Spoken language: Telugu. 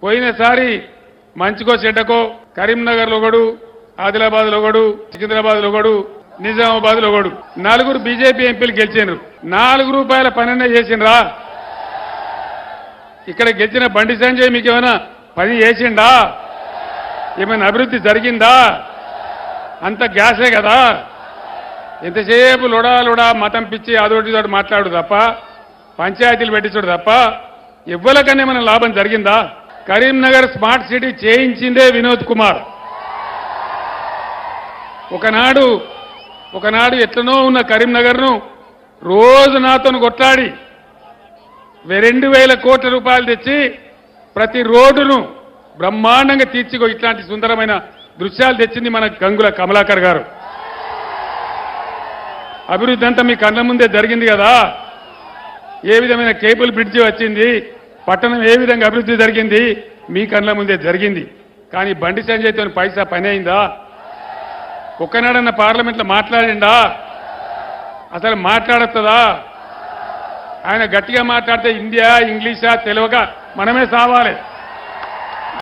పోయినసారి మంచికో చెడ్డకో కరీంనగర్లో ఒకడు, ఆదిలాబాద్లో ఒకడు, సికింద్రాబాద్లో ఒకడు, నిజామాబాద్లో ఒకడు 4 బీజేపీ ఎంపీలు గెలిచినారు. 4 రూపాయల పననే చేసిండ్రా? ఇక్కడ గెలిచిన బండి సంజయ్ మీకు ఏమైనా పని చేసిండా? ఏమైనా అభివృద్ధి జరిగిందా? అంత గ్యాసే కదా. ఎంతసేపు లొడా మతం పిచ్చి అదొకటి మాట్లాడు తప్ప, పంచాయతీలు పెట్టించుడు తప్ప ఎవ్వరికన్నా ఏమైనా లాభం జరిగిందా? కరీంనగర్ స్మార్ట్ సిటీ చేయించిందే వినోద్ కుమార్. ఒకనాడు ఎట్లనో ఉన్న కరీంనగర్ను రోజు నాతో కొట్లాడి 2,000 కోట్ల రూపాయలు తెచ్చి ప్రతి రోడ్డును బ్రహ్మాండంగా తీర్చిగో ఇట్లాంటి సుందరమైన దృశ్యాలు తెచ్చింది మన గంగుల కమలాకర్ గారు. అభివృద్ధి అంతా మీ కళ్ళ ముందే జరిగింది కదా. ఏ విధమైన కేబుల్ బ్రిడ్జి వచ్చింది, పట్టణం ఏ విధంగా అభివృద్ధి జరిగింది మీ కళ్ళ ముందే జరిగింది. కానీ బండి సంజయ్తో పైసా పని అయిందా? ఒక్కనాడన్న పార్లమెంట్లో మాట్లాడిండా? అసలు మాట్లాడుతుందా? ఆయన గట్టిగా మాట్లాడితే హిందీయా ఇంగ్లీషా తెలియక మనమే సావాలి.